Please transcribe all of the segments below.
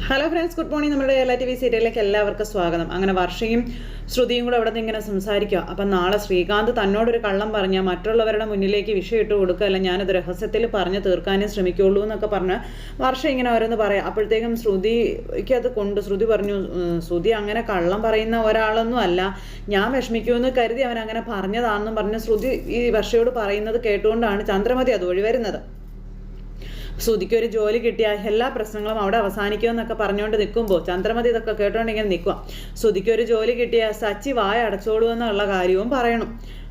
Hello friends, good morning. നമ്മുടെ എല്ലാ TV സീരിയലിലേക്ക് എല്ലാവർക്കും സ്വാഗതം. അങ്ങനെ വർഷയും ശ്രുതിയും കൂടെ അവിടെ നിന്ന് ഇങ്ങനെ സംസാരിക്കുക. അപ്പം നാളെ ശ്രീകാന്ത് തന്നോടൊരു കള്ളം പറഞ്ഞാൽ മറ്റുള്ളവരുടെ മുന്നിലേക്ക് വിഷയം ഇട്ട് കൊടുക്കുകയല്ല, ഞാനത് രഹസ്യത്തിൽ പറഞ്ഞു തീർക്കാനേ ശ്രമിക്കുള്ളൂ എന്നൊക്കെ പറഞ്ഞ് വർഷ ഇങ്ങനെ ഓരോന്ന് പറയാം. അപ്പോഴത്തേക്കും ശ്രുതിക്ക് അത് ശ്രുതി പറഞ്ഞു, ശ്രുതി അങ്ങനെ കള്ളം പറയുന്ന ഒരാളൊന്നും അല്ല, ഞാൻ വിഷമിക്കുമെന്ന് കരുതി അവൻ അങ്ങനെ പറഞ്ഞതാണെന്നും പറഞ്ഞ് ശ്രുതി ഈ വർഷയോട് പറയുന്നത് കേട്ടുകൊണ്ടാണ് ചന്ദ്രമതി അതുവഴി വരുന്നത്. ശ്രുതിക്ക് ഒരു ജോലി കിട്ടിയാൽ എല്ലാ പ്രശ്നങ്ങളും അവിടെ അവസാനിക്കുമെന്നൊക്കെ പറഞ്ഞുകൊണ്ട് നിൽക്കുമ്പോൾ ചന്ദ്രമതി ഇതൊക്കെ കേട്ടോണ്ട് ഇങ്ങനെ നിൽക്കുക. ശ്രുതിക്ക് ഒരു ജോലി കിട്ടിയാൽ സച്ചി വായ അടച്ചോളൂ എന്നുള്ള കാര്യവും പറയണം.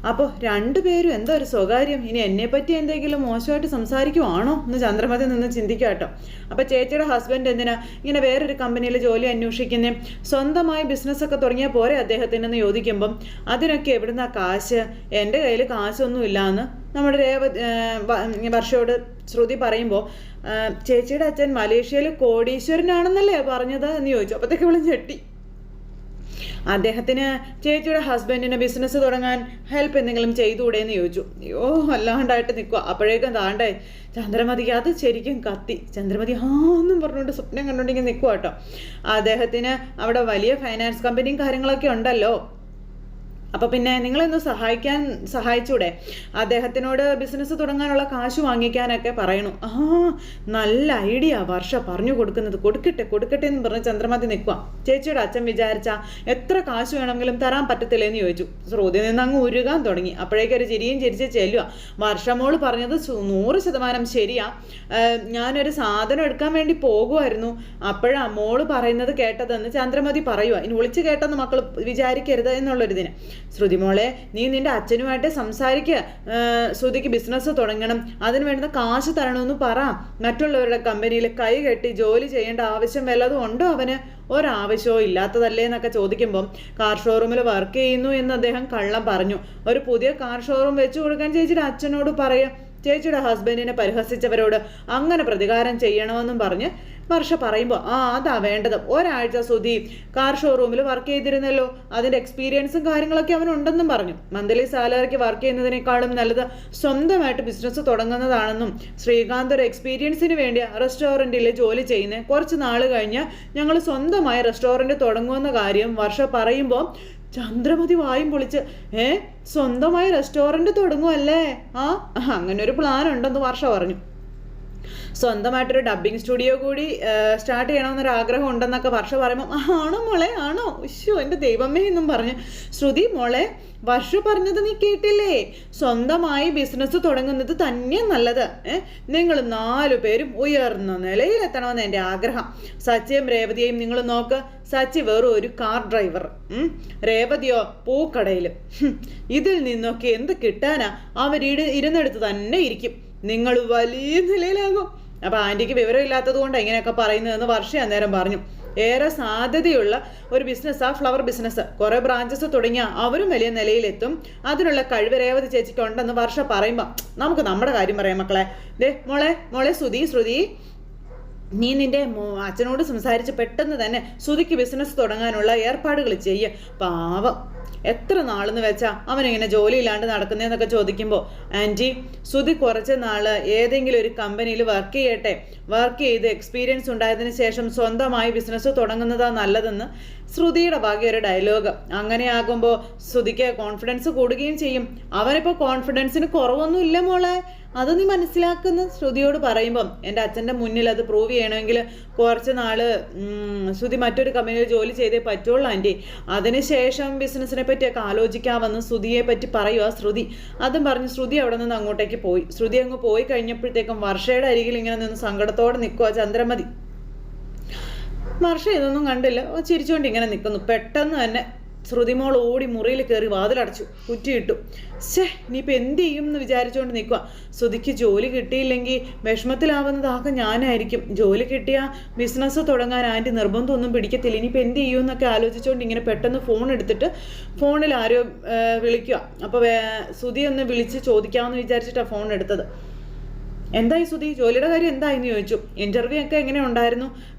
അപ്പോൾ രണ്ടുപേരും എന്തോ ഒരു സ്വകാര്യം, ഇനി എന്നെപ്പറ്റി എന്തെങ്കിലും മോശമായിട്ട് സംസാരിക്കുവാണോ എന്ന് ചന്ദ്രമതി നിന്ന് ചിന്തിക്കുക കേട്ടോ. അപ്പോൾ ചേച്ചിയുടെ ഹസ്ബൻഡ് എന്തിനാ ഇങ്ങനെ വേറൊരു കമ്പനിയിൽ ജോലി അന്വേഷിക്കുന്നേ, സ്വന്തമായി ബിസിനസ്സൊക്കെ തുടങ്ങിയാൽ പോരെ അദ്ദേഹത്തിനെന്ന് ചോദിക്കുമ്പം അതിനൊക്കെ എവിടുന്നാ കാശ്, എൻ്റെ കയ്യിൽ കാശൊന്നുമില്ല എന്ന് നമ്മുടെ വർഷയോട് ശ്രുതി പറയുമ്പോൾ ചേച്ചിയുടെ അച്ഛൻ മലേഷ്യയിൽ കോടീശ്വരനാണെന്നല്ലേ പറഞ്ഞത് എന്ന് ചോദിച്ചു. അപ്പോഴത്തേക്ക് ഇവിടെ ഞെട്ടി. അദ്ദേഹത്തിന് ചേച്ചിയുടെ ഹസ്ബൻഡിന് ബിസിനസ് തുടങ്ങാൻ ഹെൽപ്പ് എന്തെങ്കിലും ചെയ്തുകൂടെ എന്ന് ചോദിച്ചു. അയ്യോ അല്ലാണ്ടായിട്ട് നിൽക്കുക. അപ്പോഴേക്കും താണ്ടേ ചന്ദ്രമതിക്ക് അത് ശരിക്കും കത്തി. ചന്ദ്രമതി എന്നും പറഞ്ഞുകൊണ്ട് സ്വപ്നം കണ്ടുകൊണ്ടിങ്ങനെ നിൽക്കുക കേട്ടോ. അദ്ദേഹത്തിന് അവിടെ വലിയ ഫൈനാൻസ് കമ്പനിയും കാര്യങ്ങളൊക്കെ ഉണ്ടല്ലോ, അപ്പോൾ പിന്നെ നിങ്ങളൊന്ന് സഹായിച്ചൂടെ, അദ്ദേഹത്തിനോട് ബിസിനസ് തുടങ്ങാനുള്ള കാശ് വാങ്ങിക്കാനൊക്കെ പറയണു. നല്ല ഐഡിയ വർഷ പറഞ്ഞു കൊടുക്കുന്നത്, കൊടുക്കട്ടെ എന്ന് പറഞ്ഞ് ചന്ദ്രമതി നിൽക്കുക. ചേച്ചിയുടെ അച്ഛൻ വിചാരിച്ചാൽ എത്ര കാശ് വേണമെങ്കിലും തരാൻ പറ്റത്തില്ലെന്ന് ചോദിച്ചു. ശ്രുതി നിന്ന് അങ്ങ് ഉരുകാൻ തുടങ്ങി. അപ്പോഴേക്കൊരു ചിരിയും ചിരിച്ച് ചെല്ലുക. വർഷമോള് പറഞ്ഞത് 100% ശരിയാ, ഞാനൊരു സാധനം എടുക്കാൻ വേണ്ടി പോകുമായിരുന്നു, അപ്പോഴാ മോള് പറയുന്നത് കേട്ടതെന്ന് ചന്ദ്രമതി പറയുക. ഇനി വിളിച്ച് കേട്ടെന്ന് മക്കൾ വിചാരിക്കരുത് എന്നുള്ളൊരിതിന്. ശ്രുതി മോളെ, നീ നിന്റെ അച്ഛനുമായിട്ട് സംസാരിക്കുക, ശ്രുതിക്ക് ബിസിനസ് തുടങ്ങണം, അതിന് വേണ്ടുന്ന കാശ് തരണമെന്ന് പറ, മറ്റുള്ളവരുടെ കമ്പനിയിൽ കൈ കെട്ടി ജോലി ചെയ്യേണ്ട ആവശ്യം വല്ലതും ഉണ്ടോ അവന്, ഒരാവശ്യവും ഇല്ലാത്തതല്ലേ എന്നൊക്കെ ചോദിക്കുമ്പം കാർ ഷോറൂമിൽ വർക്ക് ചെയ്യുന്നു എന്ന് അദ്ദേഹം കള്ളം പറഞ്ഞു, ഒരു പുതിയ കാർ ഷോറൂം വെച്ചു കൊടുക്കാൻ ചേച്ചിയുടെ അച്ഛനോട് പറയുക, ചേച്ചിയുടെ ഹസ്ബൻഡിനെ പരിഹസിച്ചവരോട് അങ്ങനെ പ്രതികാരം ചെയ്യണമെന്നും പറഞ്ഞ് വർഷ പറയുമ്പോൾ അതാ വേണ്ടത്. ഒരാഴ്ച ശ്രുതി കാർ ഷോറൂമിൽ വർക്ക് ചെയ്തിരുന്നല്ലോ, അതിൻ്റെ എക്സ്പീരിയൻസും കാര്യങ്ങളൊക്കെ അവനുണ്ടെന്നും പറഞ്ഞു. മന്ത്ലി സാലറിക്ക് വർക്ക് ചെയ്യുന്നതിനേക്കാളും നല്ലത് സ്വന്തമായിട്ട് ബിസിനസ് തുടങ്ങുന്നതാണെന്നും, ശ്രീകാന്ത് ഒരു എക്സ്പീരിയൻസിന് വേണ്ടി റെസ്റ്റോറൻറ്റിൽ ജോലി ചെയ്യുന്നത്, കുറച്ച് നാൾ കഴിഞ്ഞ് ഞങ്ങൾ സ്വന്തമായി റെസ്റ്റോറൻറ്റ് തുടങ്ങുമെന്ന കാര്യം വർഷ പറയുമ്പോൾ ചന്ദ്രമതി വായും പൊളിച്ച് സ്വന്തമായി റെസ്റ്റോറൻറ്റ് തുടങ്ങുമല്ലേ, അങ്ങനെ ഒരു പ്ലാൻ ഉണ്ടെന്ന് വർഷ പറഞ്ഞു. സ്വന്തമായിട്ടൊരു ഡബ്ബിങ് സ്റ്റുഡിയോ കൂടി സ്റ്റാർട്ട് ചെയ്യണമെന്നൊരു ആഗ്രഹം ഉണ്ടെന്നൊക്കെ വർഷ പറയുമ്പോൾ ആണോ മോളെ, ആണോ, ഉശ്ശോ എൻ്റെ ദൈവമേ എന്നും പറഞ്ഞു. ശ്രുതി മോളെ, വർഷ പറഞ്ഞത് നീ കേട്ടില്ലേ, സ്വന്തമായി ബിസിനസ് തുടങ്ങുന്നത് തന്നെ നല്ലത്, നിങ്ങൾ 4 പേരും ഉയർന്ന നിലയിലെത്തണമെന്ന് എൻ്റെ ആഗ്രഹം. സച്ചിയും രേവതിയെയും നിങ്ങൾ നോക്ക്, സച്ചി വെറും ഒരു കാർ ഡ്രൈവർ, രേവതിയോ പൂക്കടയിൽ, ഇതിൽ നിന്നൊക്കെ എന്ത് കിട്ടാനാ, ഇരുന്നെടുത്ത് തന്നെ ഇരിക്കും, നിങ്ങൾ വലിയ നിലയിലാകും. അപ്പോൾ ആൻറ്റിക്ക് വിവരമില്ലാത്തത് കൊണ്ട് എങ്ങനെയൊക്കെ പറയുന്നതെന്ന് വർഷ അന്നേരം പറഞ്ഞു. ഏറെ സാധ്യതയുള്ള ഒരു ബിസിനസ്സാണ് ഫ്ലവർ ബിസിനസ്, കുറേ ബ്രാഞ്ചസ് തുടങ്ങിയാൽ അവരും വലിയ നിലയിലെത്തും, അതിനുള്ള കഴിവ് രേവതി ചേച്ചിക്ക് ഉണ്ടെന്ന് വർഷ പറയുമ്പോൾ നമുക്ക് നമ്മുടെ കാര്യം പറയാം മക്കളെ. മോളെ ശ്രുതി, നീ നിന്റെ അച്ഛനോട് സംസാരിച്ച് പെട്ടെന്ന് തന്നെ ശ്രുതിക്ക് ബിസിനസ് തുടങ്ങാനുള്ള ഏർപ്പാടുകൾ ചെയ്യുക. പാവം, എത്ര നാളെന്ന് വെച്ചാൽ അവനിങ്ങനെ ജോലിയില്ലാണ്ട് നടക്കുന്നതെന്നൊക്കെ ചോദിക്കുമ്പോൾ ആൻറ്റി, ശ്രുതി കുറച്ച് നാൾ ഏതെങ്കിലും ഒരു കമ്പനിയിൽ വർക്ക് ചെയ്യട്ടെ, വർക്ക് ചെയ്ത് എക്സ്പീരിയൻസ് ഉണ്ടായതിനു ശേഷം സ്വന്തമായി ബിസിനസ് തുടങ്ങുന്നതാണ് നല്ലതെന്ന് ശ്രുതിയുടെ ഭാഗ്യ ഒരു ഡയലോഗ്. അങ്ങനെയാകുമ്പോൾ ശ്രുതിക്ക് കോൺഫിഡൻസ് കൂടുകയും ചെയ്യും. അവനിപ്പോൾ കോൺഫിഡൻസിന് കുറവൊന്നും ഇല്ല മോളെ, അത് നീ മനസ്സിലാക്കുന്ന ശ്രുതിയോട് പറയുമ്പം എൻ്റെ അച്ഛൻ്റെ മുന്നിൽ അത് പ്രൂവ് ചെയ്യണമെങ്കിൽ കുറച്ച് നാൾ ശ്രുതി മറ്റൊരു കമ്പനിയിൽ ജോലി ചെയ്തേ പറ്റുള്ളൂ ആൻറ്റി, അതിനുശേഷം ബിസിനസ്സിനെ പറ്റിയൊക്കെ ആലോചിക്കാമെന്ന് ശ്രുതിയെ പറ്റി പറയുക ശ്രുതി. അതും പറഞ്ഞ് ശ്രുതി അവിടെ നിന്ന് അങ്ങോട്ടേക്ക് പോയി. ശ്രുതി അങ്ങ് പോയി കഴിഞ്ഞപ്പോഴത്തേക്കും വർഷയുടെ അരികിൽ ഇങ്ങനെ നിന്ന് സങ്കടത്തോടെ നിൽക്കുക ചന്ദ്രമതി. വർഷ ഇതൊന്നും കണ്ടില്ല, ചിരിച്ചുകൊണ്ട് ഇങ്ങനെ നിൽക്കുന്നു. പെട്ടെന്ന് തന്നെ ശ്രുതിമോൾ ഓടി മുറിയിൽ കയറി വാതിലടച്ചു, കുറ്റിയിട്ടു. ഇനിയിപ്പോൾ എന്ത് ചെയ്യും എന്ന് വിചാരിച്ചുകൊണ്ട് നിൽക്കുക. ശ്രുതിക്ക് ജോലി കിട്ടിയില്ലെങ്കിൽ വിഷമത്തിലാവുന്നതാകെ ഞാനായിരിക്കും, ജോലി കിട്ടിയാൽ ബിസിനസ് തുടങ്ങാൻ ആൻറ്റി നിർബന്ധമൊന്നും പിടിക്കത്തില്ല, ഇനിയിപ്പോൾ എന്ത് ചെയ്യും എന്നൊക്കെ ആലോചിച്ചുകൊണ്ട് ഇങ്ങനെ പെട്ടെന്ന് ഫോൺ എടുത്തിട്ട് ഫോണിൽ ആരോ വിളിക്കുക. അപ്പോൾ ശ്രുതി ഒന്ന് വിളിച്ച് ചോദിക്കാമെന്ന് വിചാരിച്ചിട്ടാണ് ഫോൺ എടുത്തത്. എന്തായി ശ്രുതി, ജോലിയുടെ കാര്യം എന്തായെന്ന് ചോദിച്ചു. ഇൻ്റർവ്യൂ ഒക്കെ എങ്ങനെ ഉണ്ടായിരുന്നു,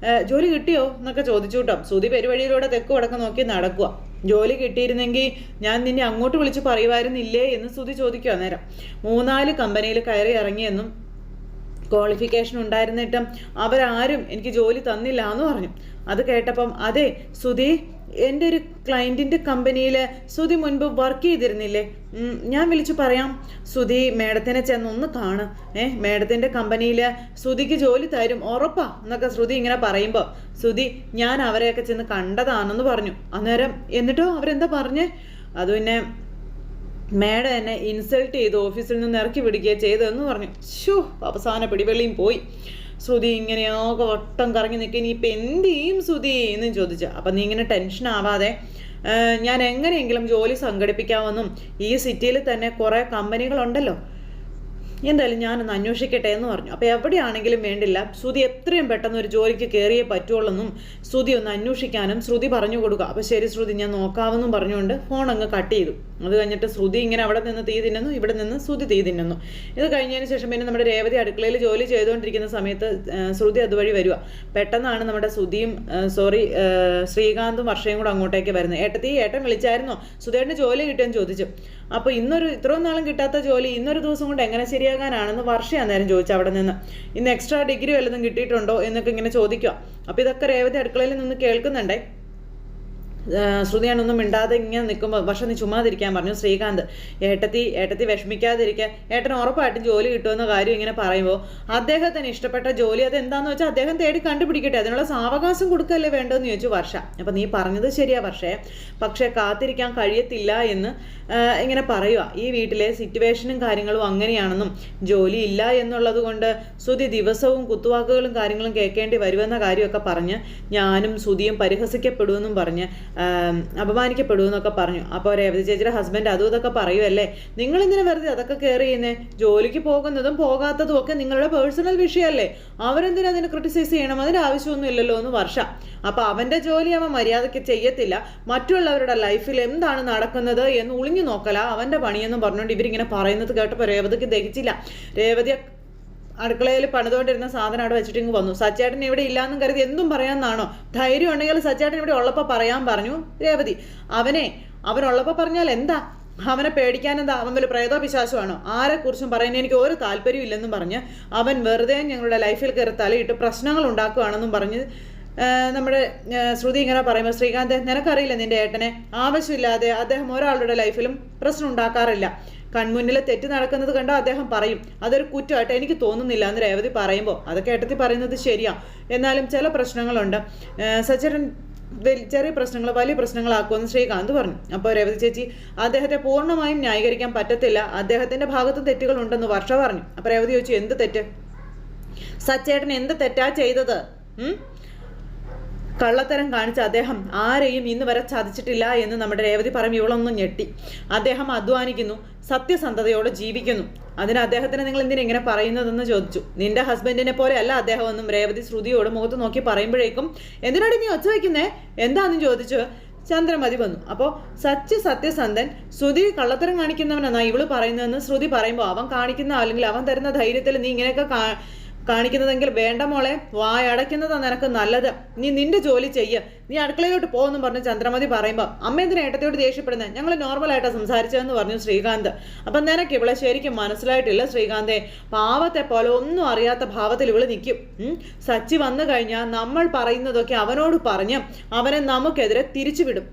ജോലി കിട്ടിയോ എന്നൊക്കെ ചോദിച്ചു കേട്ടോ. ശ്രുതി പെരുവഴിയിലൂടെ തെക്ക് വടക്ക് നോക്കി നടക്കുക. ജോലി കിട്ടിയിരുന്നെങ്കിൽ ഞാൻ നിന്നെ അങ്ങോട്ട് വിളിച്ച് പറയുമായിരുന്നില്ലേ എന്ന് ശ്രുതി ചോദിക്കുക. അന്നേരം 3-4 കമ്പനിയിൽ കയറി ഇറങ്ങിയെന്നും ക്വാളിഫിക്കേഷൻ ഉണ്ടായിരുന്നിട്ടും അവരാരും എനിക്ക് ജോലി തന്നില്ല എന്ന് പറഞ്ഞു. അത് കേട്ടപ്പം അതെ സുധി, എൻ്റെ ഒരു ക്ലയൻറ്റിൻ്റെ കമ്പനിയിൽ സുധി മുൻപ് വർക്ക് ചെയ്തിരുന്നില്ലേ, ഞാൻ വിളിച്ചു പറയാം, സുധി മേഡത്തിനെ ചെന്നൊന്ന് കാണ്, മേഡത്തിൻ്റെ കമ്പനിയിൽ സുധിക്ക് ജോലി തരും ഉറപ്പാ എന്നൊക്കെ ശ്രുതി ഇങ്ങനെ പറയുമ്പോൾ സുധി ഞാൻ അവരെയൊക്കെ ചെന്ന് കണ്ടതാണെന്ന് പറഞ്ഞു. അന്നേരം എന്നിട്ടോ അവരെന്താ പറഞ്ഞേ? അത് പിന്നെ മേഡം എന്നെ ഇൻസൾട്ട് ചെയ്ത് ഓഫീസിൽ നിന്ന് ഇറക്കി വിടുകയാണ് ചെയ്തതെന്ന് പറഞ്ഞു. അവസാന പിടിവെള്ളിയും പോയി. ശ്രുതി ഇങ്ങനെയൊക്കെ വട്ടം കറങ്ങി നിൽക്കുക, ഇനിയിപ്പോൾ എന്ത് ചെയ്യും ശ്രുതി എന്നും ചോദിച്ചു. അപ്പം നീ ഇങ്ങനെ ടെൻഷൻ ആവാതെ ഞാൻ എങ്ങനെയെങ്കിലും ജോലി സംഘടിപ്പിക്കാമെന്നും ഈ സിറ്റിയിൽ തന്നെ കുറേ കമ്പനികളുണ്ടല്ലോ, എന്തായാലും ഞാനൊന്ന് അന്വേഷിക്കട്ടെ എന്ന് പറഞ്ഞു. അപ്പോൾ എവിടെയാണെങ്കിലും വേണ്ടില്ല, ശ്രുതി എത്രയും പെട്ടെന്ന് ഒരു ജോലിക്ക് കയറിയേ പറ്റുള്ളെന്നും ശ്രുതി ഒന്ന് അന്വേഷിക്കാനും ശ്രുതി പറഞ്ഞു കൊടുക്കുക. അപ്പോൾ ശരി ശ്രുതി ഞാൻ നോക്കാമെന്നും പറഞ്ഞുകൊണ്ട് ഫോൺ അങ്ങ് കട്ട് ചെയ്തു. അത് കഴിഞ്ഞിട്ട് ശ്രുതി ഇങ്ങനെ അവിടെ നിന്ന് തീ തിന്നുന്നു, ഇവിടെ നിന്ന് ശ്രുതി തീ തിന്നുന്നു. ഇത് കഴിഞ്ഞതിന് ശേഷം പിന്നെ നമ്മുടെ രേവതി അടുക്കളയിൽ ജോലി ചെയ്തുകൊണ്ടിരിക്കുന്ന സമയത്ത് ശ്രുതി അതുവഴി വരിക. പെട്ടെന്നാണ് നമ്മുടെ ശ്രീകാന്തും വർഷയും കൂടെ അങ്ങോട്ടേക്ക് വരുന്നത്. ഏട്ടൻ വിളിച്ചായിരുന്നോ, ശ്രുതിയേട്ടന് ജോലി കിട്ടുമെന്ന് ചോദിച്ചു. അപ്പോൾ ഇത്രയും നാളും കിട്ടാത്ത ജോലി ഇന്നൊരു ദിവസം കൊണ്ട് എങ്ങനെ ശരിയാകാനാണെന്ന് വർഷ അന്നേരം ചോദിച്ചു. അവിടെ നിന്ന് ഇന്ന് എക്സ്ട്രാ ഡിഗ്രി വല്ലതും കിട്ടിയിട്ടുണ്ടോ എന്നൊക്കെ ഇങ്ങനെ ചോദിക്കുക. അപ്പോൾ ഇതൊക്കെ രേവതി അടുക്കളയിൽ നിന്ന് കേൾക്കുന്നുണ്ടേ. ശ്രുതിയാണൊന്നും മിണ്ടാതെ ഇങ്ങനെ നിൽക്കുമ്പോൾ വർഷ നീ ചുമ്മാതിരിക്കാൻ പറഞ്ഞു ശ്രീകാന്ത്. ഏട്ടത്തി വിഷമിക്കാതിരിക്കുക, ഏട്ടന് ഉറപ്പായിട്ടും ജോലി കിട്ടുമെന്ന കാര്യം ഇങ്ങനെ പറയുമ്പോൾ അദ്ദേഹത്തിന് ഇഷ്ടപ്പെട്ട ജോലി അതെന്താണെന്ന് വെച്ചാൽ അദ്ദേഹം തേടി കണ്ടുപിടിക്കട്ടെ, അതിനുള്ള സാവകാശം കൊടുക്കല്ലേ വേണ്ടതെന്ന് ചോദിച്ചു വർഷ. അപ്പം നീ പറഞ്ഞത് ശരിയാ വർഷേ, പക്ഷേ കാത്തിരിക്കാൻ കഴിയത്തില്ല എന്ന് ഇങ്ങനെ പറയുക. ഈ വീട്ടിലെ സിറ്റുവേഷനും കാര്യങ്ങളും അങ്ങനെയാണെന്നും ജോലി ഇല്ല എന്നുള്ളത് കൊണ്ട് ശ്രുതി ദിവസവും കുത്തുവാക്കുകളും കാര്യങ്ങളും കേൾക്കേണ്ടി വരുമെന്ന കാര്യമൊക്കെ പറഞ്ഞ് ഞാനും ശ്രുതിയും പരിഹസിക്കപ്പെടുമെന്നും പറഞ്ഞ് അപമാനിക്കപ്പെടുമെന്നൊക്കെ പറഞ്ഞു. അപ്പോൾ രേവതി ചേച്ചിയുടെ ഹസ്ബൻഡ് അതും ഇതൊക്കെ പറയുമല്ലേ, നിങ്ങളിങ്ങനെ വെറുതെ അതൊക്കെ കെയർ ചെയ്യുന്നേ, ജോലിക്ക് പോകുന്നതും പോകാത്തതും ഒക്കെ നിങ്ങളുടെ പേഴ്സണൽ വിഷയമല്ലേ, അവരെന്തിനാ അതിനെ ക്രിട്ടിസൈസ് ചെയ്യണം, അതിൻ്റെ ആവശ്യമൊന്നും ഇല്ലല്ലോ എന്ന് വർഷ. അപ്പോൾ അവൻ്റെ ജോലി അവൻ മര്യാദയ്ക്ക് ചെയ്യത്തില്ല, മറ്റുള്ളവരുടെ ലൈഫിൽ എന്താണ് നടക്കുന്നത് എന്ന് ഒളിഞ്ഞു നോക്കല അവൻ്റെ പണിയെന്നും പറഞ്ഞുകൊണ്ട് ഇവരിങ്ങനെ പറയുന്നത് കേട്ടപ്പോൾ രേവതിക്ക് ദഹിച്ചില്ല. രേവതി അടുക്കളയിൽ പണിതുകൊണ്ടിരുന്ന സാധനം അവിടെ വെച്ചിട്ട് ഇങ്ങ് വന്നു. സച്ചേട്ടൻ ഇവിടെ ഇല്ലാന്നും കരുതി എന്തും പറയാമെന്നാണോ? ധൈര്യം ഉണ്ടെങ്കിൽ സച്ചേട്ടൻ ഇവിടെ ഉള്ളപ്പോൾ പറയാൻ പറഞ്ഞു രേവതി. അവനുള്ളപ്പോൾ പറഞ്ഞാൽ എന്താ, അവനെ പേടിക്കാനെന്താ, അവൻ വല്ല പ്രേതോ പിശാചുമാണോ, ആരെക്കുറിച്ചും പറയാൻ എനിക്ക് ഒരു താല്പര്യം ഇല്ലെന്നും പറഞ്ഞ് അവൻ വെറുതെ ഞങ്ങളുടെ ലൈഫിൽ കയറി തലയിട്ട് പ്രശ്നങ്ങൾ ഉണ്ടാക്കുകയാണെന്നും പറഞ്ഞ് നമ്മുടെ ശ്രുതി ഇങ്ങനെ പറയുമ്പോൾ ശ്രീകാന്ത് നിനക്കറിയില്ല നിന്റെ ഏട്ടനെ, ആവശ്യമില്ലാതെ അദ്ദേഹം ഒരാളുടെ ലൈഫിലും പ്രശ്നം ഉണ്ടാക്കാറില്ല, കൺമുന്നിൽ തെറ്റ് നടക്കുന്നത് കണ്ടോ അദ്ദേഹം പറയും, അതൊരു കുറ്റമായിട്ട് എനിക്ക് തോന്നുന്നില്ല എന്ന് രേവതി പറയുമ്പോൾ അതൊക്കെ ഏട്ടത്തി പറയുന്നത് ശരിയാ, എന്നാലും ചില പ്രശ്നങ്ങളുണ്ട്, സച്ചേട്ടൻ ചെറിയ പ്രശ്നങ്ങൾ വലിയ പ്രശ്നങ്ങളാക്കുമെന്ന് ശ്രീകാന്ത് പറഞ്ഞു. അപ്പോൾ രേവതി ചേച്ചി അദ്ദേഹത്തെ പൂർണ്ണമായും ന്യായീകരിക്കാൻ പറ്റത്തില്ല, അദ്ദേഹത്തിൻ്റെ ഭാഗത്തും തെറ്റുകളുണ്ടെന്ന് വർഷ പറഞ്ഞു. അപ്പോൾ രേവതി ചോദിച്ചു എന്ത് തെറ്റ്, സച്ചേട്ടൻ എന്ത് തെറ്റാ ചെയ്തത്? കള്ളത്തരം കാണിച്ച അദ്ദേഹം ആരെയും ഇന്ന് വരെ ചതിച്ചിട്ടില്ല എന്ന് നമ്മുടെ രേവതി പറയും. ഇവളൊന്നും ഞെട്ടി. അദ്ദേഹം അധ്വാനിക്കുന്നു, സത്യസന്ധതയോടെ ജീവിക്കുന്നു, അതിന് അദ്ദേഹത്തിന് നിങ്ങൾ എന്തിനാ ഇങ്ങനെ പറയുന്നതെന്ന് ചോദിച്ചു. നിന്റെ ഹസ്ബൻഡിനെ പോലെ അല്ല അദ്ദേഹം എന്നും രേവതി ശ്രുതിയോട് മുഖത്ത് നോക്കി പറയുമ്പോഴേക്കും എന്തിനാണ് നീ ഒച്ച വയ്ക്കുന്നേ എന്താണെന്ന് ചോദിച്ചു ചന്ദ്രമതി വന്നു. അപ്പോൾ സത്യസന്ധൻ ശ്രുതി കള്ളത്തരം കാണിക്കുന്നവനെന്നാ ഇവള് പറയുന്നതെന്ന് ശ്രുതി പറയുമ്പോൾ അവൻ കാണിക്കുന്ന അല്ലെങ്കിൽ അവൻ തരുന്ന ധൈര്യത്തിൽ നീ ഇങ്ങനെയൊക്കെ കാണിക്കുന്നതെങ്കിൽ വേണ്ട മോളെ, വായടയ്ക്കുന്നതാണ് നിനക്ക് നല്ലത്, നീ നിന്റെ ജോലി ചെയ്യ്, നീ അടുക്കളയിലോട്ട് പോകുമെന്നും പറഞ്ഞ് ചന്ദ്രമതി പറയുമ്പോൾ അമ്മ എന്തിനാ ഏട്ടത്തോട് ദേഷ്യപ്പെടുന്നത്, ഞങ്ങൾ നോർമലായിട്ടാണ് സംസാരിച്ചതെന്ന് പറഞ്ഞു ശ്രീകാന്ത്. അപ്പം നിനക്ക് ഇവളെ ശരിക്കും മനസ്സിലായിട്ടില്ല ശ്രീകാന്തേ, പാവത്തെ പോലെ ഒന്നും അറിയാത്ത ഭാവത്തിൽ ഇവള് നിൽക്കും. സച്ചി വന്നു കഴിഞ്ഞാൽ നമ്മൾ പറയുന്നതൊക്കെ അവനോട് പറഞ്ഞ് അവനെ നമുക്കെതിരെ തിരിച്ചുവിടും.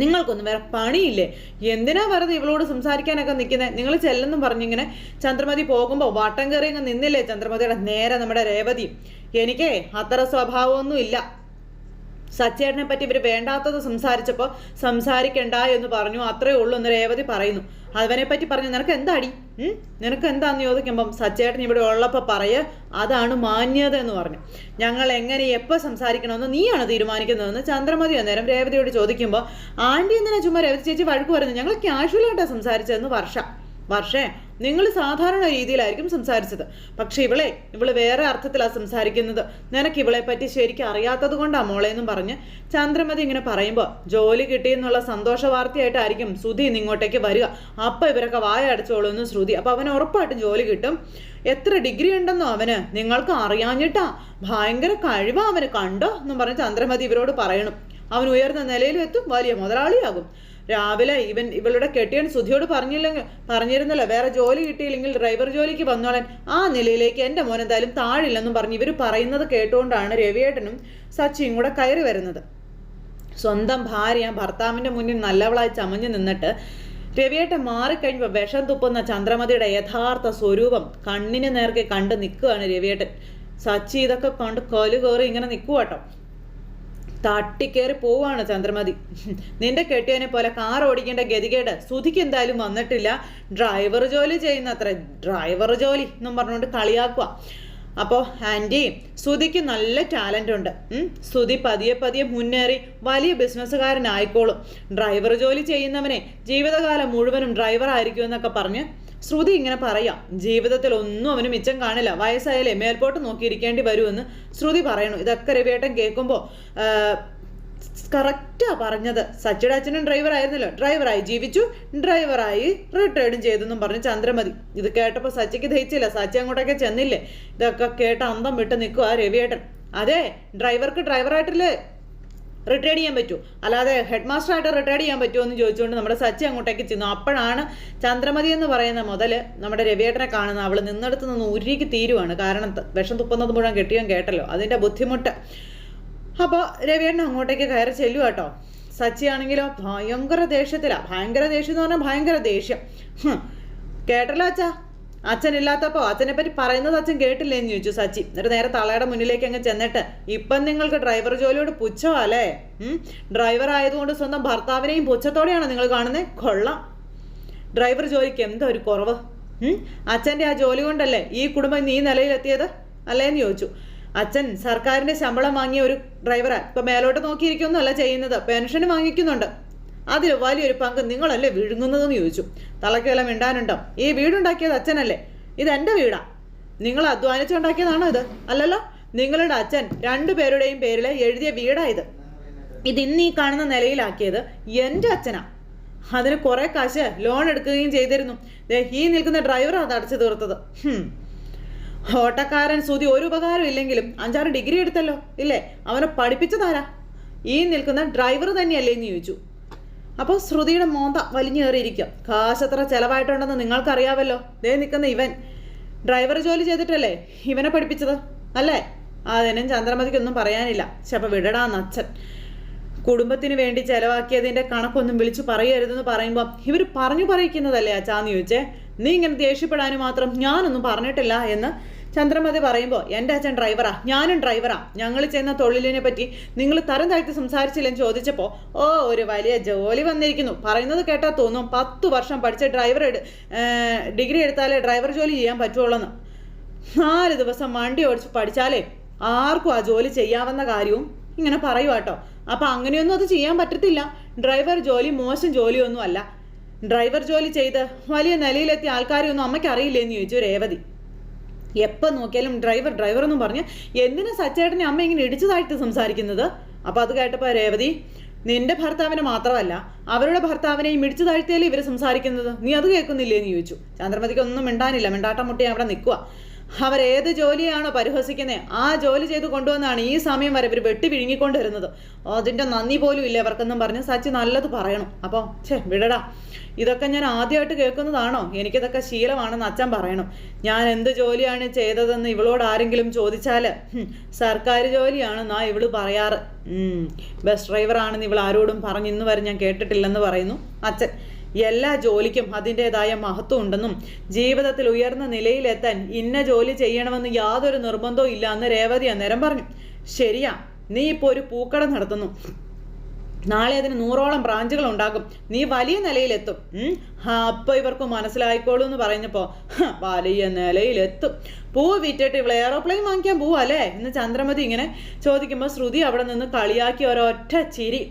നിങ്ങൾക്കൊന്നും വേറെ പണിയില്ലേ, എന്തിനാ വെറുതെ ഇവളോട് സംസാരിക്കാനൊക്കെ നിൽക്കുന്നത്, നിങ്ങൾ ചെല്ലെന്നും പറഞ്ഞിങ്ങനെ ചന്ദ്രമതി പോകുമ്പോൾ വട്ടം കയറി അങ്ങ് നിന്നില്ലേ ചന്ദ്രമതിയുടെ നേരെ നമ്മുടെ രേവതി. എനിക്കേ അത്ര സ്വഭാവമൊന്നും ഇല്ല, സച്ചേട്ടനെ പറ്റി ഇവർ വേണ്ടാത്തത് സംസാരിച്ചപ്പോൾ സംസാരിക്കണ്ട എന്ന് പറഞ്ഞു, അത്രേ ഉള്ളൂ എന്ന് രേവതി പറയുന്നു. അവനെ പറ്റി പറഞ്ഞു നിനക്ക് എന്താടി, നിനക്ക് എന്താന്ന് ചോദിക്കുമ്പം സച്ചേട്ടൻ ഇവിടെ ഉള്ളപ്പോൾ അതാണ് മാന്യത എന്ന് പറഞ്ഞു. ഞങ്ങൾ എങ്ങനെ എപ്പോൾ സംസാരിക്കണമെന്ന് നീയാണ് തീരുമാനിക്കുന്നതെന്ന് ചന്ദ്രമതി അന്നേരം രേവതിയോട് ചോദിക്കുമ്പോൾ ആൻറ്റി എന്തിനാ ചുമ്മാ രേവതി ചേച്ചി വഴക്ക് പറഞ്ഞു, ഞങ്ങൾ ക്യാഷ്വലായിട്ടാണ് സംസാരിച്ചതെന്ന് വർഷേ നിങ്ങൾ സാധാരണ രീതിയിലായിരിക്കും സംസാരിച്ചത്, പക്ഷെ ഇവള് വേറെ അർത്ഥത്തിലാണ് സംസാരിക്കുന്നത്, നിനക്ക് ഇവളെ പറ്റി ശരിക്കും അറിയാത്തത് കൊണ്ടാണ് മോളെ എന്നും പറഞ്ഞ് ചന്ദ്രമതി ഇങ്ങനെ പറയുമ്പോൾ ജോലി കിട്ടിയെന്നുള്ള സന്തോഷ വാർത്തയായിട്ടായിരിക്കും ശ്രുതി ഇങ്ങോട്ടേക്ക് വരിക. അപ്പം ഇവരൊക്കെ വായ അടച്ചോളൂ എന്ന് ശ്രുതി. അപ്പം അവന് ഉറപ്പായിട്ടും ജോലി കിട്ടും. എത്ര ഡിഗ്രി ഉണ്ടെന്നോ അവന്, നിങ്ങൾക്ക് അറിയാഞ്ഞിട്ടാ, ഭയങ്കര കഴിവാ അവന്, കണ്ടോ എന്നും പറഞ്ഞ് ചന്ദ്രമതി ഇവരോട് പറയണം. അവൻ ഉയർന്ന നിലയിലും എത്തും, വലിയ മുതലാളിയാകും. രാവിലെ ഇവളുടെ കെട്ടിയൻ സുധിയോട് പറഞ്ഞിരുന്നല്ലോ വേറെ ജോലി കിട്ടിയില്ലെങ്കിൽ ഡ്രൈവർ ജോലിക്ക് വന്നോളാൻ, ആ നിലയിലേക്ക് എൻ്റെ മോൻ എന്തായാലും താഴില്ലെന്നും പറഞ്ഞ് ഇവർ പറയുന്നത് കേട്ടുകൊണ്ടാണ് രവിയേട്ടനും സച്ചിയും കൂടെ കയറി വരുന്നത്. സ്വന്തം ഭാര്യ ഭർത്താവിൻ്റെ മുന്നിൽ നല്ലവളായി ചമഞ്ഞു നിന്നിട്ട് രവിയേട്ടൻ മാറിക്കഴിഞ്ഞപ്പോൾ വിഷം തുപ്പുന്ന ചന്ദ്രമതിയുടെ യഥാർത്ഥ സ്വരൂപം കണ്ണിന് നേർക്കെ കണ്ട് നിൽക്കുകയാണ് രവിയേട്ടൻ. സച്ചി ഇതൊക്കെ കണ്ട് കലു കയറി ഇങ്ങനെ നിൽക്കുവാട്ടോ. തട്ടിക്കേറി പോവാണ് ചന്ദ്രമതി. നിന്റെ കെട്ടിയനെ പോലെ കാർ ഓടിക്കേണ്ട ഗതികേട് സുധിക്ക് എന്തായാലും വന്നിട്ടില്ല, ഡ്രൈവർ ജോലി ചെയ്യുന്ന അത്ര, ഡ്രൈവർ ജോലി എന്നും പറഞ്ഞുകൊണ്ട് കളിയാക്കുക. അപ്പോൾ ആൻറ്റി, സുധിക്ക് നല്ല ടാലൻ്റ് ഉണ്ട്. സുധി പതിയെ പതിയെ മുന്നേറി വലിയ ബിസിനസ്സുകാരനായിക്കോളും. ഡ്രൈവർ ജോലി ചെയ്യുന്നവനെ ജീവിതകാലം മുഴുവനും ഡ്രൈവർ ആയിരിക്കും എന്നൊക്കെ പറഞ്ഞ് ശ്രുതി ഇങ്ങനെ പറയാം. ജീവിതത്തിൽ ഒന്നും അവന് മിച്ചം കാണില്ല, വയസ്സായാലേ മേൽപോട്ട് നോക്കിയിരിക്കേണ്ടി വരുമെന്ന് ശ്രുതി പറയണു. ഇതൊക്കെ രവിയേട്ടൻ കേൾക്കുമ്പോൾ കറക്റ്റാ പറഞ്ഞത്. സച്ചിയുടെ അച്ഛനും ഡ്രൈവർ ആയിരുന്നല്ലോ, ഡ്രൈവറായി ജീവിച്ചു, ഡ്രൈവറായി റിട്ടയർഡും ചെയ്തെന്നും പറഞ്ഞ് ചന്ദ്രമതി. ഇത് കേട്ടപ്പോൾ സച്ചിക്ക് ദഹിച്ചില്ല. സച്ചി അങ്ങോട്ടൊക്കെ ചെന്നില്ലേ. ഇതൊക്കെ കേട്ട് അന്തം വിട്ട് നിൽക്കുക രവിയേട്ടൻ. അതെ, ഡ്രൈവർക്ക് ഡ്രൈവറായിട്ടല്ലേ റിട്ടയർ ചെയ്യാൻ പറ്റൂ, അല്ലാതെ ഹെഡ് മാസ്റ്ററായിട്ട് റിട്ടയർ ചെയ്യാൻ പറ്റുമോ എന്ന് ചോദിച്ചുകൊണ്ട് നമ്മുടെ സച്ചി അങ്ങോട്ടേക്ക് ചെന്നു. അപ്പോഴാണ് ചന്ദ്രമതി എന്ന് പറയുന്ന മുതൽ നമ്മുടെ രവിയേട്ടനെ കാണുന്നത്. അവൾ നിന്നെടുത്ത് നിന്ന് ഉരുക്കി തീരുവാണ്. കാരണം വിഷം തുപ്പുന്നത് മുഴുവൻ കെട്ടിയാൻ കേട്ടല്ലോ, അതിൻ്റെ ബുദ്ധിമുട്ട്. അപ്പോൾ രവിയേട്ടൻ അങ്ങോട്ടേക്ക് കയറി ചെല്ലുക കേട്ടോ. സച്ചിയാണെങ്കിലോ ഭയങ്കര ദേഷ്യത്തിലാണ്. ഭയങ്കര ദേഷ്യം എന്ന് പറഞ്ഞാൽ ഭയങ്കര ദേഷ്യം. കേട്ടല്ലോ അച്ഛാ, അച്ഛനില്ലാത്തപ്പോൾ അച്ഛനെ പറ്റി പറയുന്നത് അച്ഛൻ കേട്ടില്ലേന്ന് ചോദിച്ചു സച്ചി. എന്നിട്ട് നേരെ തളയുടെ മുന്നിലേക്ക് അങ്ങ് ചെന്നിട്ട്, ഇപ്പം നിങ്ങൾക്ക് ഡ്രൈവർ ജോലിയോട് പുച്ഛമല്ലേ? ഡ്രൈവർ ആയതുകൊണ്ട് സ്വന്തം ഭർത്താവിനെയും പുച്ഛത്തോടെയാണ് നിങ്ങൾ കാണുന്നത്? കൊള്ളാം. ഡ്രൈവർ ജോലിക്ക് എന്താ ഒരു കുറവ്? അച്ഛൻ്റെ ആ ജോലി കൊണ്ടല്ലേ ഈ കുടുംബം ഈ നിലയിലെത്തിയത് അല്ലേന്ന് ചോദിച്ചു. അച്ഛൻ സർക്കാരിൻ്റെ ശമ്പളം വാങ്ങിയ ഒരു ഡ്രൈവറാണ്. ഇപ്പം മേലോട്ട് നോക്കിയിരിക്കുന്നല്ല ചെയ്യുന്നത്, പെൻഷന് വാങ്ങിക്കുന്നുണ്ട്. അതിൽ വലിയൊരു പങ്ക് നിങ്ങളല്ലേ വിഴുങ്ങുന്നതെന്ന് ചോദിച്ചു. തലയ്ക്ക് വല്ല മിണ്ടാനുണ്ടോ? ഈ വീടുണ്ടാക്കിയത് അച്ഛനല്ലേ, ഇതെൻ്റെ വീടാ. നിങ്ങൾ അധ്വാനിച്ചുണ്ടാക്കിയതാണോ ഇത്? അല്ലല്ലോ, നിങ്ങളുടെ അച്ഛൻ 2 പേരുടെയും പേരിൽ എഴുതിയ വീടായത്. ഇതിന്ന് ഈ കാണുന്ന നിലയിലാക്കിയത് എൻ്റെ അച്ഛനാ. അതിന് കുറേ കാശ് ലോൺ എടുക്കുകയും ചെയ്തിരുന്നു. ഈ നിൽക്കുന്ന ഡ്രൈവറാണ് അത് അടച്ചു തീർത്തത്. ഓട്ടക്കാരൻ സുധി ഒരു ഉപകാരം ഇല്ലെങ്കിലും 5-6 ഡിഗ്രി എടുത്തല്ലോ ഇല്ലേ? അവനെ പഠിപ്പിച്ചതാരാ? ഈ നിൽക്കുന്ന ഡ്രൈവർ തന്നെയല്ലേ എന്ന് ചോദിച്ചു. അപ്പോൾ ശ്രുതിയുടെ മോന്ത വലിഞ്ഞു കയറിയിരിക്കുക. കാശ് എത്ര ചിലവായിട്ടുണ്ടെന്ന് നിങ്ങൾക്കറിയാവല്ലോ. ദേ നിൽക്കുന്ന ഇവൻ ഡ്രൈവർ ജോലി ചെയ്തിട്ടല്ലേ ഇവനെ പഠിപ്പിച്ചത് അല്ലേ? അതിനും ചന്ദ്രമതിക്കൊന്നും പറയാനില്ല. അപ്പം വിടടാന്ന് അച്ഛൻ. കുടുംബത്തിന് വേണ്ടി ചിലവാക്കിയതിൻ്റെ കണക്കൊന്നും വിളിച്ചു പറയരുതെന്ന് പറയുമ്പോൾ ഇവർ പറഞ്ഞു പറയിക്കുന്നതല്ലേ അച്ഛാന്ന് ചോദിച്ചേ. നീ ഇങ്ങനെ ദേഷ്യപ്പെടാനും മാത്രം ഞാനൊന്നും പറഞ്ഞിട്ടില്ല എന്ന് ചന്ദ്രമതി പറയുമ്പോൾ, എൻ്റെ അച്ഛൻ ഡ്രൈവറാ, ഞാനും ഡ്രൈവറാ, ഞങ്ങൾ ചെയ്യുന്ന തൊഴിലിനെ പറ്റി നിങ്ങൾ തരം താഴ്ത്തി സംസാരിച്ചില്ലെന്ന് ചോദിച്ചപ്പോൾ, ഓ ഒരു വലിയ ജോലി വന്നിരിക്കുന്നു. പറയുന്നത് കേട്ടാൽ തോന്നും 10 വർഷം പഠിച്ച ഡിഗ്രി എടുത്താലേ ഡ്രൈവർ ജോലി ചെയ്യാൻ പറ്റുള്ളൂന്ന്. 4 ദിവസം വണ്ടി ഓടിച്ച് പഠിച്ചാലേ ആർക്കും ആ ജോലി ചെയ്യാവുന്ന കാര്യവും ഇങ്ങനെ പറയുവാട്ടോ. അപ്പം അങ്ങനെയൊന്നും അത് ചെയ്യാൻ പറ്റത്തില്ല. ഡ്രൈവർ ജോലി മോശം ജോലിയൊന്നും അല്ല. ഡ്രൈവർ ജോലി ചെയ്ത് വലിയ നിലയിലെത്തിയ ആൾക്കാരെയൊന്നും അമ്മയ്ക്ക് അറിയില്ലേന്ന് ചോദിച്ചു രേവതി. എപ്പോൾ നോക്കിയാലും ഡ്രൈവർ ഡ്രൈവർ എന്നും പറഞ്ഞ് എന്തിനാ സച്ചേട്ടനെ അമ്മ ഇങ്ങനെ ഇടിച്ചു താഴ്ത്തി സംസാരിക്കുന്നത്? അപ്പോൾ അത് കേട്ടപ്പോൾ രേവതി, നിന്റെ ഭർത്താവിനെ മാത്രമല്ല അവരുടെ ഭർത്താവിനെയും ഇടിച്ചു താഴ്ത്തിയല്ലേ ഇവർ സംസാരിക്കുന്നത്, നീ അത് കേൾക്കുന്നില്ലേന്ന് ചോദിച്ചു. ചന്ദ്രമതിക്ക് ഒന്നും മിണ്ടാനില്ല. മിണ്ടാട്ടം മുട്ടി അവിടെ നിൽക്കുക. അവരേത് ജോലിയാണോ പരിഹസിക്കുന്നത് ആ ജോലി ചെയ്ത് കൊണ്ടുവന്നാണ് ഈ സമയം വരെ ഇവർ വെട്ടി വിഴുങ്ങിക്കൊണ്ടിരുന്നത്. അതിൻ്റെ നന്ദി പോലും ഇല്ല അവർക്കെന്നും പറഞ്ഞ് സച്ചി നല്ലത് പറയണം. അപ്പോൾ വിടടാ, ഇതൊക്കെ ഞാൻ ആദ്യമായിട്ട് കേൾക്കുന്നതാണോ? എനിക്കിതൊക്കെ ശീലമാണെന്ന് അച്ഛൻ പറയണം. ഞാൻ എന്ത് ജോലിയാണ് ചെയ്തതെന്ന് ഇവളോട് ആരെങ്കിലും ചോദിച്ചാൽ സർക്കാർ ജോലിയാണെന്നാ ഇവള് പറയാറ്. ബസ് ഡ്രൈവറാണെന്ന് ഇവൾ ആരോടും പറഞ്ഞ് ഇന്ന് വരെ ഞാൻ കേട്ടിട്ടില്ലെന്ന് പറയുന്നു അച്ഛൻ. എല്ലാ ജോലിക്കും അതിൻ്റെതായ മഹത്വം ഉണ്ടെന്നും ജീവിതത്തിൽ ഉയർന്ന നിലയിലെത്താൻ ഇന്ന ജോലി ചെയ്യണമെന്ന് യാതൊരു നിർബന്ധവും ഇല്ല എന്ന് രേവതി അന്നേരം പറഞ്ഞു. ശരിയാ, നീ ഇപ്പോൾ ഒരു പൂക്കട നടത്തുന്നു, നാളെ അതിന് 100ഓളം ബ്രാഞ്ചുകൾ ഉണ്ടാകും, നീ വലിയ നിലയിലെത്തും. അപ്പോൾ ഇവർക്ക് മനസ്സിലായിക്കോളൂ എന്ന് പറഞ്ഞപ്പോൾ, വലിയ നിലയിലെത്തും, പൂ വിറ്റിട്ട് ഇവൾ എയറോപ്ലെയിൻ വാങ്ങിക്കാൻ പോവാ അല്ലേ എന്ന് ചന്ദ്രമതി ഇങ്ങനെ ചോദിക്കുമ്പോൾ ശ്രുതി അവിടെ നിന്ന് കളിയാക്കി ഒരൊറ്റ ചിരി.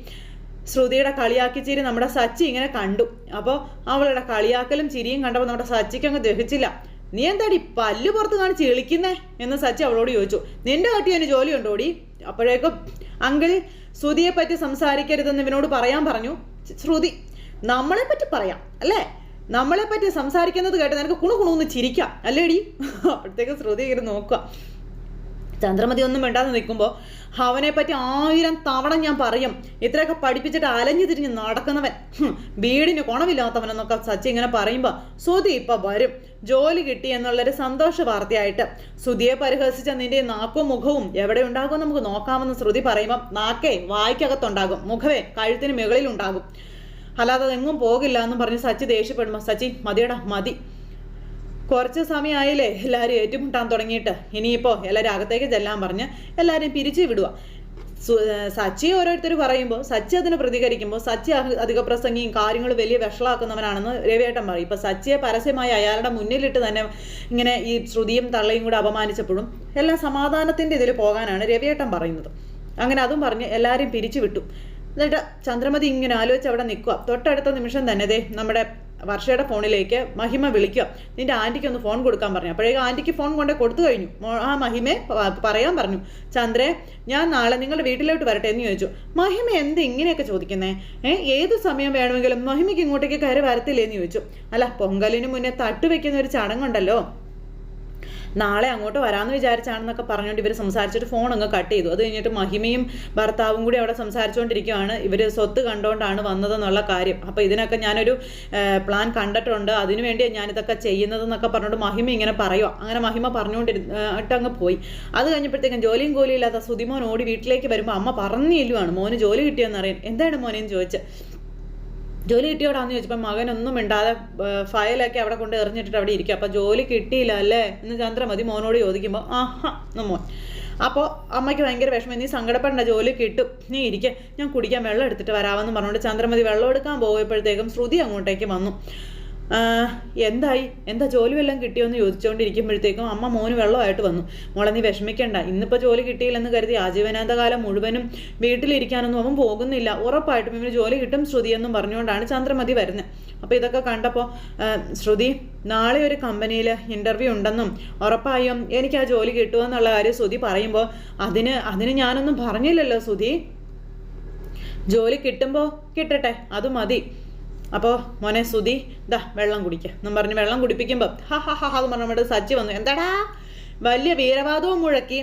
ശ്രുതിയുടെ കളിയാക്കി ചിരി നമ്മുടെ സച്ചി ഇങ്ങനെ കണ്ടു. അപ്പോൾ അവളുടെ കളിയാക്കലും ചിരിയും കണ്ടപ്പോൾ നമ്മുടെ സച്ചിക്ക് അങ്ങ് ദഹിച്ചില്ല. നീ എന്താടി പല്ല് പുറത്ത് കാണിച്ച് ഇളിക്കുന്നേ എന്ന് സച്ചി അവളോട് ചോദിച്ചു. നിന്റെ കട്ടിയതിന് ജോലി ഉണ്ടോടി? അപ്പോഴേക്കും അങ്കിൾ ശ്രുതിയെ പറ്റി സംസാരിക്കരുതെന്ന് ഇവനോട് പറയാൻ പറഞ്ഞു. ശ്രുതി, നമ്മളെ പറ്റി പറയാം അല്ലേ? നമ്മളെ പറ്റി സംസാരിക്കുന്നത് കേട്ട് നിനക്ക് കുണുകുണുന്ന് ചിരിക്കാം അല്ലേടി? അപ്പോഴത്തേക്ക് ശ്രുതി ഇങ്ങനെ നോക്കുക. ചന്ദ്രമതി ഒന്നും വേണ്ടാതെ നിൽക്കുമ്പോൾ അവനെ പറ്റി 1000 തവണ ഞാൻ പറയും, ഇത്രയൊക്കെ പഠിപ്പിച്ചിട്ട് അലഞ്ഞു തിരിഞ്ഞ് നടക്കുന്നവൻ, വീടിന് ഗുണമില്ലാത്തവനെന്നൊക്കെ സച്ചി ഇങ്ങനെ പറയുമ്പോൾ സുധി ഇപ്പം വരും, ജോലി കിട്ടി എന്നുള്ളൊരു സന്തോഷ വാർത്തയായിട്ട്. സുധിയെ പരിഹസിച്ച നിന്റെ നാക്കും മുഖവും എവിടെ ഉണ്ടാകും നമുക്ക് നോക്കാമെന്ന് ശ്രുതി പറയുമ്പം നാക്കേ വായ്ക്കകത്തുണ്ടാകും, മുഖവേ കഴുത്തിന് മുകളിലുണ്ടാകും, അല്ലാതെ അതെങ്ങും പോകില്ല എന്നും പറഞ്ഞ് സച്ചി ദേഷ്യപ്പെടുമ്പോൾ സച്ചി മതിയടാ മതി, കുറച്ച് സമയമായില്ലേ എല്ലാവരും ഏറ്റുമുട്ടാൻ തുടങ്ങിയിട്ട്, ഇനിയിപ്പോൾ എല്ലാവരും അകത്തേക്ക് ചെല്ലാൻ പറഞ്ഞ് എല്ലാവരെയും പിരിച്ചു വിടുക. സച്ചി ഓരോരുത്തർ പറയുമ്പോൾ സച്ചി അതിന് പ്രതികരിക്കുമ്പോൾ സച്ചി അധിക പ്രസംഗിയും കാര്യങ്ങൾ വലിയ വഷളാക്കുന്നവനാണെന്ന് രവിയേട്ടൻ പറയും. ഇപ്പം സച്ചിയെ പരസ്യമായി അയാളുടെ മുന്നിലിട്ട് തന്നെ ഇങ്ങനെ ഈ ശ്രുതിയും തള്ളയും കൂടെ അപമാനിച്ചപ്പോഴും എല്ലാം സമാധാനത്തിൻ്റെ ഇതിൽ പോകാനാണ് രവിയേട്ടൻ പറയുന്നത്. അങ്ങനെ അതും പറഞ്ഞ് എല്ലാവരെയും പിരിച്ചു വിട്ടു. എന്നിട്ട് ചന്ദ്രമതി ഇങ്ങനെ ആലോചിച്ച് അവിടെ നിൽക്കുക. തൊട്ടടുത്ത നിമിഷം തന്നെ ദേ നമ്മുടെ വർഷയുടെ ഫോണിലേക്ക് മഹിമ വിളിക്കുക, നിന്റെ ആൻറ്റിക്ക് ഒന്ന് ഫോൺ കൊടുക്കാൻ പറഞ്ഞു. അപ്പോഴേക്കും ആൻറ്റിക്ക് ഫോൺ കൊണ്ടേ കൊടുത്തു കഴിഞ്ഞു. ആ മഹിമയെ പറയാൻ പറഞ്ഞു, ചന്ദ്രേ ഞാൻ നാളെ നിങ്ങളുടെ വീട്ടിലോട്ട് വരട്ടെ എന്ന് ചോദിച്ചു. മഹിമ എന്ത് ഇങ്ങനെയൊക്കെ ചോദിക്കുന്നേ? ഏത് സമയം വേണമെങ്കിലും മഹിമയ്ക്ക് ഇങ്ങോട്ടേക്ക് കയറി വരത്തില്ലേന്ന് ചോദിച്ചു. അല്ല, പൊങ്കലിന് മുന്നേ തട്ടുവെക്കുന്ന ഒരു ചടങ്ങുണ്ടല്ലോ, നാളെ അങ്ങോട്ട് വരാമെന്ന് വിചാരിച്ചാണെന്നൊക്കെ പറഞ്ഞുകൊണ്ട് ഇവർ സംസാരിച്ചിട്ട് ഫോൺ അങ്ങ് കട്ട് ചെയ്തു. അത് കഴിഞ്ഞിട്ട് മഹിമയും ഭർത്താവും കൂടി അവിടെ സംസാരിച്ചുകൊണ്ടിരിക്കുകയാണ്, ഇവർ സ്വത്ത് കണ്ടുകൊണ്ടാണ് വന്നതെന്നുള്ള കാര്യം. അപ്പോൾ ഇതിനൊക്കെ ഞാനൊരു പ്ലാൻ കണ്ടിട്ടുണ്ട്, അതിനുവേണ്ടിയാണ് ഞാനിതൊക്കെ ചെയ്യുന്നതെന്നൊക്കെ പറഞ്ഞുകൊണ്ട് മഹിമ ഇങ്ങനെ പറയുക. അങ്ങനെ മഹിമ പറഞ്ഞുകൊണ്ടിരുന്നിട്ട് പോയി. അത് കഴിഞ്ഞപ്പോഴത്തേക്കും ജോലിയും കൂലിയില്ലാത്ത സുധിമോൻ ഓടി വീട്ടിലേക്ക് വരുമ്പോൾ അമ്മ പറഞ്ഞില്ലുവാണ് മോന് ജോലി കിട്ടിയെന്ന് അറിയാൻ. എന്താണ് മോനെന്ന് ചോദിച്ച്, ജോലി കിട്ടിയോടാന്ന് ചോദിച്ചപ്പോൾ മകനൊന്നും മിണ്ടാതെ ഫയലൊക്കെ അവിടെ കൊണ്ട് എറിഞ്ഞിട്ടിട്ട് അവിടെ ഇരിക്കുക. അപ്പോൾ ജോലി കിട്ടിയില്ല അല്ലേ എന്ന് ചന്ദ്രമതി മോനോട് ചോദിക്കുമ്പോൾ ആഹാ മോൻ. അപ്പോൾ അമ്മയ്ക്ക് ഭയങ്കര വിഷമം, നീ സങ്കടപ്പെടേണ്ട, ജോലി കിട്ടും, നീ ഇരിക്കുക, ഞാൻ കുടിക്കാൻ വെള്ളം എടുത്തിട്ട് വരാമെന്ന് പറഞ്ഞുകൊണ്ട് ചന്ദ്രമതി വെള്ളം എടുക്കാൻ പോയപ്പോഴത്തേക്കും ശ്രുതി അങ്ങോട്ടേക്ക് വന്നു. എന്താ ജോലി വല്ലതും കിട്ടിയോന്ന് ചോദിച്ചുകൊണ്ടിരിക്കുമ്പോഴത്തേക്കും അമ്മ മോന് വെള്ളമായിട്ട് വന്നു. മോളെ നീ വിഷമിക്കണ്ട, ഇന്നിപ്പോൾ ജോലി കിട്ടിയില്ലെന്ന് കരുതി ആജീവനാന്തകാലം മുഴുവനും വീട്ടിലിരിക്കാനൊന്നും അവൻ പോകുന്നില്ല, ഉറപ്പായിട്ടും ഇവന് ജോലി കിട്ടും ശ്രുതി എന്നും പറഞ്ഞുകൊണ്ടാണ് ചന്ദ്രമതി വരുന്നത്. അപ്പോൾ ഇതൊക്കെ കണ്ടപ്പോൾ ശ്രുതി നാളെ ഒരു കമ്പനിയിൽ ഇൻ്റർവ്യൂ ഉണ്ടെന്നും ഉറപ്പായും എനിക്ക് ആ ജോലി കിട്ടുമെന്നുള്ള കാര്യം ശ്രുതി പറയുമ്പോൾ അതിന് ഞാനൊന്നും പറഞ്ഞില്ലല്ലോ ശ്രുതി, ജോലി കിട്ടുമ്പോൾ കിട്ടട്ടെ അത് മതി. അപ്പോൾ മോനെ സുധി ദാ വെള്ളം കുടിക്കുക എന്നും പറഞ്ഞ് വെള്ളം കുടിപ്പിക്കുമ്പോൾ അത് പറഞ്ഞ സച്ചി വന്നു. എന്താടാ വലിയ വീരവാദവും മുഴക്കി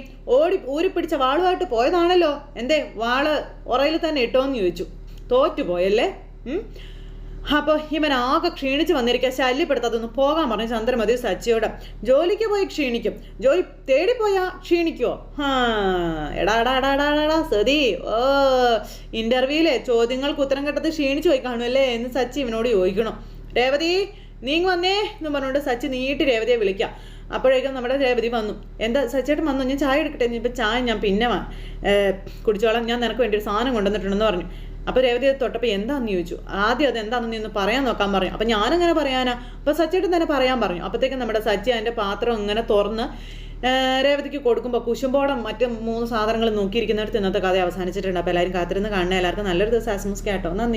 ഊരിപ്പിടിച്ച വാളുമായിട്ട് പോയതാണല്ലോ, എന്തേ വാള് ഉറയിൽ തന്നെ ഇട്ടോന്ന് ചോദിച്ചു. തോറ്റുപോയല്ലേ? അപ്പോൾ ഇവൻ ആകെ ക്ഷീണിച്ച് വന്നിരിക്കുക, ശല്യപ്പെടുത്താതൊന്ന് പോകാൻ പറഞ്ഞു ചന്ദ്രമതി സച്ചിയോട്. ജോലിക്ക് പോയി ക്ഷീണിക്കും, ജോലി തേടിപ്പോയാ ക്ഷീണിക്കുമോ? എടാ സതി, ഇന്റർവ്യൂവിലെ ചോദ്യങ്ങൾക്ക് ഉത്തരം കിട്ടത് ക്ഷീണിച്ചു പോയി കാണുമല്ലേ എന്ന് സച്ചി ഇവനോട് ചോദിക്കണം. രേവതി നീങ്ങ് വന്നേ എന്ന് പറഞ്ഞുകൊണ്ട് സച്ചി നീട്ടി രേവതിയെ വിളിക്കാം. അപ്പോഴേക്കും നമ്മുടെ രേവതി വന്നു. എന്താ സച്ചിയേട്ടൻ വന്നു, ഞാൻ ചായ എടുക്കട്ടെ? ഇപ്പം ചായ ഞാൻ പിന്നെ കുടിച്ചോളാം, ഞാൻ നിനക്ക് വേണ്ടി ഒരു സാധനം കൊണ്ടുവന്നിട്ടുണ്ടെന്ന് പറഞ്ഞു. അപ്പോൾ രേവതി തൊട്ടപ്പോൾ എന്താണെന്ന് ചോദിച്ചു. ആദ്യം അത് എന്താണെന്ന് ഒന്ന് പറയാൻ നോക്കാൻ പറഞ്ഞു. അപ്പം ഞാനങ്ങനെ പറയാനാ? അപ്പോൾ സച്ചിയേട്ടൻ തന്നെ പറയാൻ പറഞ്ഞു. അപ്പോഴത്തേക്കും നമ്മുടെ സച്ചി അതിൻ്റെ പാത്രം ഇങ്ങനെ തുറന്ന് രേവതിക്ക് കൊടുക്കുമ്പോൾ കുശുമ്പോടം മറ്റ് 3 സാധനങ്ങൾ നോക്കിയിരിക്കുന്നിടത്ത് ഇന്നത്തെ കഥ അവസാനിച്ചിട്ടുണ്ട്. അപ്പോൾ എല്ലാവരും കാത്തിരുന്ന് കാണണേ. എല്ലാവർക്കും നല്ലൊരു ദിവസം ആശംസിക്കാം കേട്ടോ. നന്ദി.